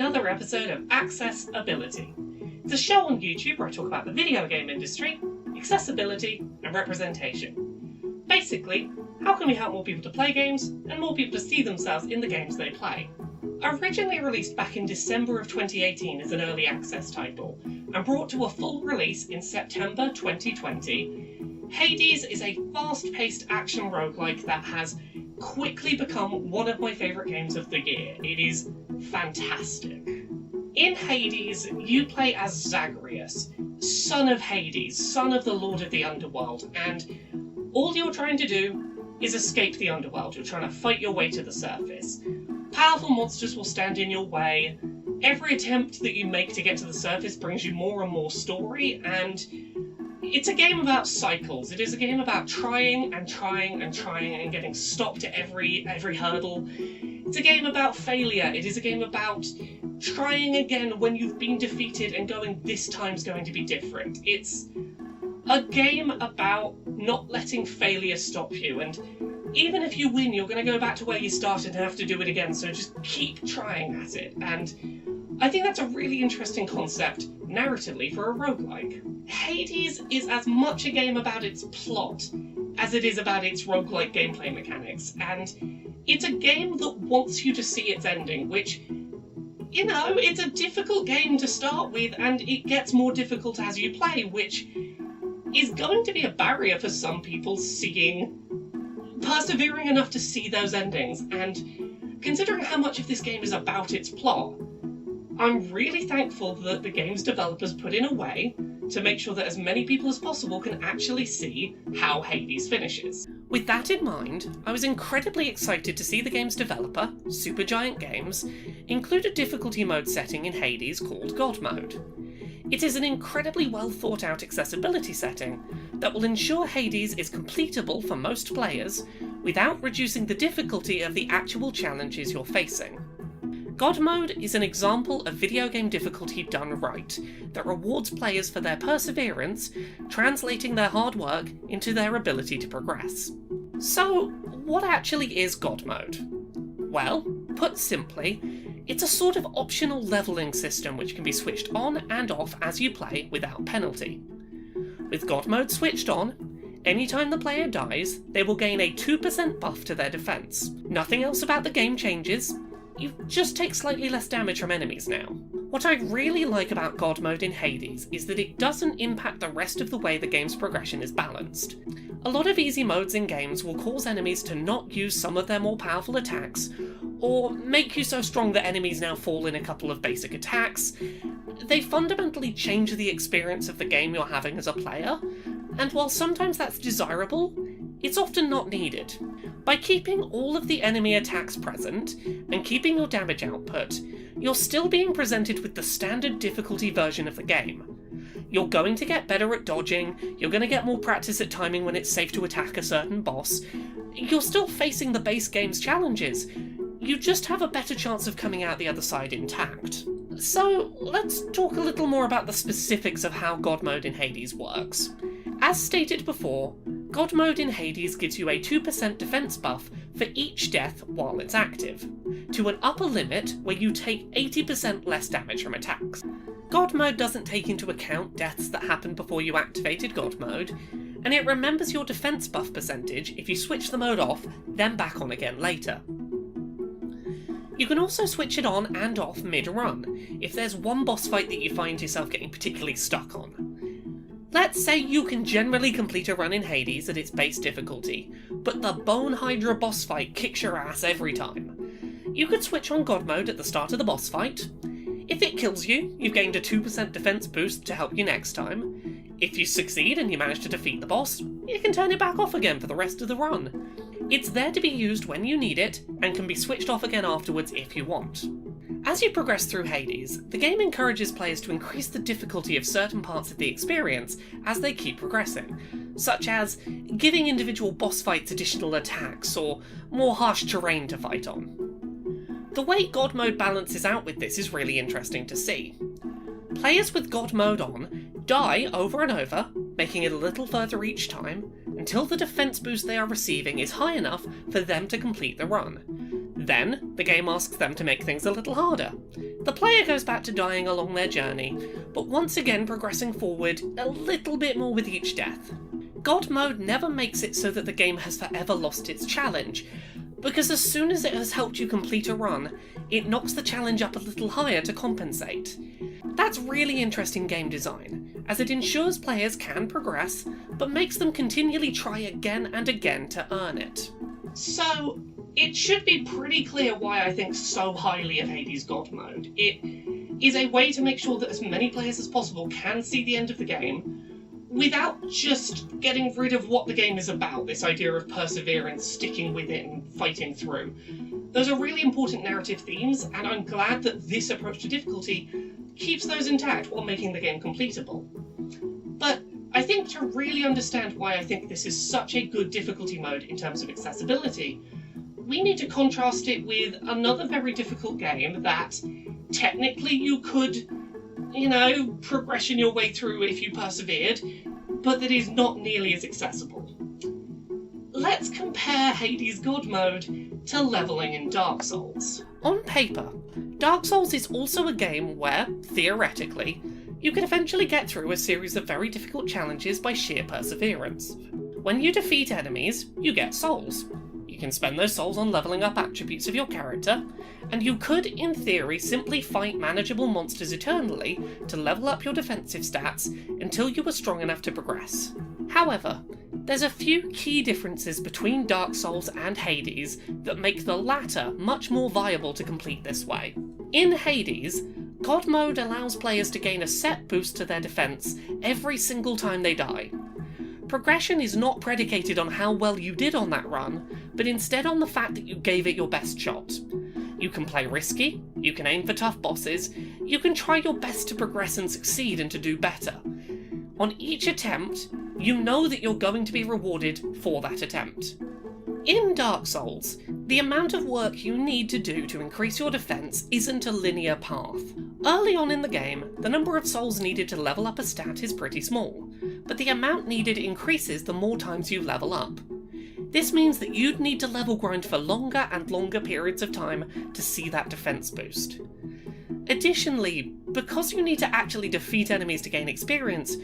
another episode of Accessibility. It's a show on YouTube where I talk about the video game industry, accessibility, and representation. Basically, how can we help more people to play games, and more people to see themselves in the games they play? Originally released back in December of 2018 as an early access title, and brought to a full release in September 2020, Hades is a fast-paced action roguelike that has quickly become one of my favourite games of the year. It is fantastic. In Hades, you play as Zagreus, son of Hades, son of the Lord of the Underworld, and all you're trying to do is escape the Underworld. You're trying to fight your way to the surface. Powerful monsters will stand in your way. Every attempt that you make to get to the surface brings you more and more story, and it's a game about cycles. It is a game about trying and getting stopped at every hurdle. It's a game about failure. It is a game about trying again when you've been defeated and going, this time's going to be different. It's a game about not letting failure stop you, and even if you win, you're going to go back to where you started and have to do it again, so just keep trying at it. And I think that's a really interesting concept narratively for a roguelike. Hades is as much a game about its plot as it is about its roguelike gameplay mechanics, and it's a game that wants you to see its ending, which, you know, it's a difficult game to start with, and it gets more difficult as you play, which is going to be a barrier for some people persevering enough to see those endings. And considering how much of this game is about its plot, I'm really thankful that the game's developers put in a way to make sure that as many people as possible can actually see how Hades finishes. With that in mind, I was incredibly excited to see the game's developer, Supergiant Games, include a difficulty mode setting in Hades called God Mode. It is an incredibly well thought out accessibility setting that will ensure Hades is completable for most players without reducing the difficulty of the actual challenges you're facing. God Mode is an example of video game difficulty done right, that rewards players for their perseverance, translating their hard work into their ability to progress. So, what actually is God Mode? Well, put simply, it's a sort of optional levelling system which can be switched on and off as you play without penalty. With God Mode switched on, anytime the player dies, they will gain a 2% buff to their defense. Nothing else about the game changes. You just take slightly less damage from enemies now. What I really like about God Mode in Hades is that it doesn't impact the rest of the way the game's progression is balanced. A lot of easy modes in games will cause enemies to not use some of their more powerful attacks, or make you so strong that enemies now fall in a couple of basic attacks. They fundamentally change the experience of the game you're having as a player, and while sometimes that's desirable, it's often not needed. By keeping all of the enemy attacks present, and keeping your damage output, you're still being presented with the standard difficulty version of the game. You're going to get better at dodging, you're going to get more practice at timing when it's safe to attack a certain boss. You're still facing the base game's challenges. You just have a better chance of coming out the other side intact. So, let's talk a little more about the specifics of how God Mode in Hades works. As stated before, God Mode in Hades gives you a 2% defense buff for each death while it's active, to an upper limit where you take 80% less damage from attacks. God Mode doesn't take into account deaths that happened before you activated God Mode, and it remembers your defense buff percentage if you switch the mode off, then back on again later. You can also switch it on and off mid-run, if there's one boss fight that you find yourself getting particularly stuck on. Let's say you can generally complete a run in Hades at its base difficulty, but the Bone Hydra boss fight kicks your ass every time. You could switch on God Mode at the start of the boss fight. If it kills you, you've gained a 2% defense boost to help you next time. If you succeed and you manage to defeat the boss, you can turn it back off again for the rest of the run. It's there to be used when you need it, and can be switched off again afterwards if you want. As you progress through Hades, the game encourages players to increase the difficulty of certain parts of the experience as they keep progressing, such as giving individual boss fights additional attacks or more harsh terrain to fight on. The way God Mode balances out with this is really interesting to see. Players with God Mode on die over and over, making it a little further each time, until the defense boost they are receiving is high enough for them to complete the run. Then, the game asks them to make things a little harder. The player goes back to dying along their journey, but once again progressing forward a little bit more with each death. God Mode never makes it so that the game has forever lost its challenge, because as soon as it has helped you complete a run, it knocks the challenge up a little higher to compensate. That's really interesting game design, as it ensures players can progress, but makes them continually try again and again to earn it. So, it should be pretty clear why I think so highly of Hades God Mode. It is a way to make sure that as many players as possible can see the end of the game, without just getting rid of what the game is about, this idea of perseverance, sticking with it and fighting through. Those are really important narrative themes, and I'm glad that this approach to difficulty keeps those intact while making the game completable. But I think to really understand why I think this is such a good difficulty mode in terms of accessibility, we need to contrast it with another very difficult game that technically you could, progression your way through if you persevered, but that is not nearly as accessible. Let's compare Hades God Mode to leveling in Dark Souls. On paper, Dark Souls is also a game where, theoretically, you can eventually get through a series of very difficult challenges by sheer perseverance. When you defeat enemies, you get souls. You can spend those souls on levelling up attributes of your character, and you could, in theory, simply fight manageable monsters eternally to level up your defensive stats until you were strong enough to progress. However, there's a few key differences between Dark Souls and Hades that make the latter much more viable to complete this way. In Hades, God Mode allows players to gain a set boost to their defense every single time they die. Progression is not predicated on how well you did on that run, but instead on the fact that you gave it your best shot. You can play risky, you can aim for tough bosses, you can try your best to progress and succeed and to do better. On each attempt, you know that you're going to be rewarded for that attempt. In Dark Souls, the amount of work you need to do to increase your defense isn't a linear path. Early on in the game, the number of souls needed to level up a stat is pretty small, but the amount needed increases the more times you level up. This means that you'd need to level grind for longer and longer periods of time to see that defense boost. Additionally, because you need to actually defeat enemies to gain experience,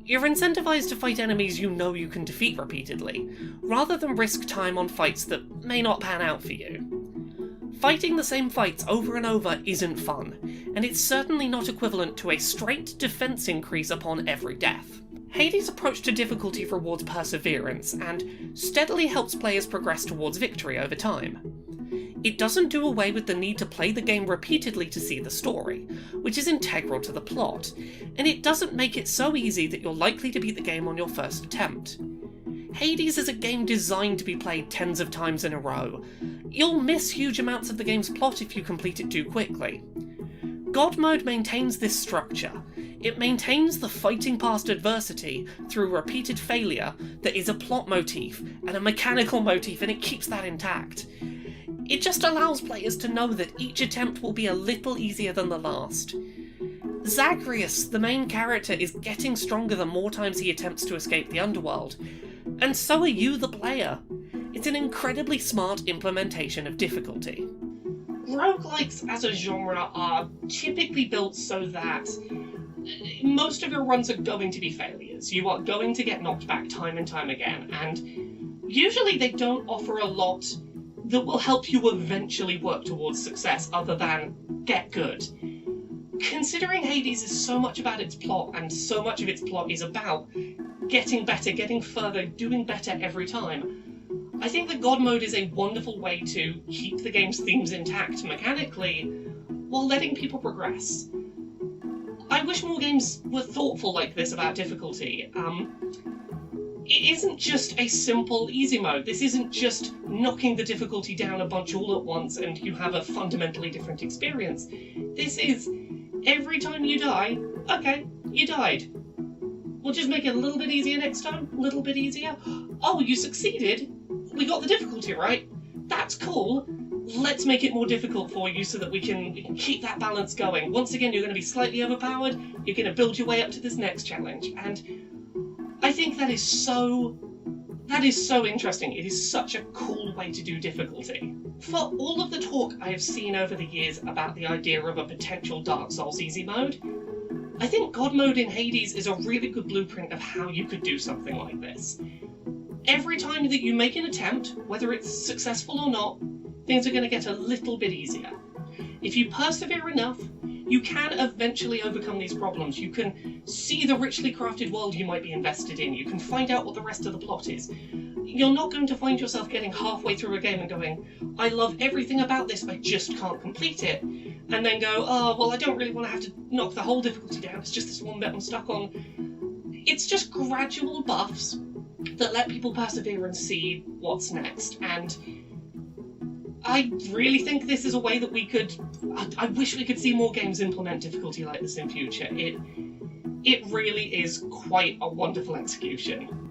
you're incentivized to fight enemies you know you can defeat repeatedly, rather than risk time on fights that may not pan out for you. Fighting the same fights over and over isn't fun, and it's certainly not equivalent to a straight defense increase upon every death. Hades' approach to difficulty rewards perseverance, and steadily helps players progress towards victory over time. It doesn't do away with the need to play the game repeatedly to see the story, which is integral to the plot, and it doesn't make it so easy that you're likely to beat the game on your first attempt. Hades is a game designed to be played tens of times in a row. You'll miss huge amounts of the game's plot if you complete it too quickly. God Mode maintains this structure. It maintains the fighting past adversity through repeated failure that is a plot motif and a mechanical motif, and it keeps that intact. It just allows players to know that each attempt will be a little easier than the last. Zagreus, the main character, is getting stronger the more times he attempts to escape the underworld, and so are you, the player. It's an incredibly smart implementation of difficulty. Roguelikes as a genre are typically built so that most of your runs are going to be failures. You are going to get knocked back time and time again, and usually they don't offer a lot that will help you eventually work towards success other than get good. Considering Hades is so much about its plot, and so much of its plot is about getting better, getting further, doing better every time, I think that God Mode is a wonderful way to keep the game's themes intact mechanically, while letting people progress. I wish more games were thoughtful like this about difficulty. It isn't just a simple easy mode. This isn't just knocking the difficulty down a bunch all at once and you have a fundamentally different experience. This is, every time you die, okay, you died. We'll just make it a little bit easier next time, a little bit easier. Oh, you succeeded? We got the difficulty right. That's cool. Let's make it more difficult for you so that we can keep that balance going. Once again, you're going to be slightly overpowered. You're going to build your way up to this next challenge. And I think that is so That is so interesting. It is such a cool way to do difficulty. For all of the talk I have seen over the years about the idea of a potential Dark Souls easy mode, I think God mode in Hades is a really good blueprint of how you could do something like this. Every time that you make an attempt, whether it's successful or not, things are going to get a little bit easier. If you persevere enough, you can eventually overcome these problems. You can see the richly crafted world you might be invested in. You can find out what the rest of the plot is. You're not going to find yourself getting halfway through a game and going, I love everything about this, I just can't complete it. And then go, oh, well, I don't really want to have to knock the whole difficulty down. It's just this one bit I'm stuck on. It's just gradual buffs that let people persevere and see what's next. And I really think this is a way that we could... I wish we could see more games implement difficulty like this in future. It really is quite a wonderful execution.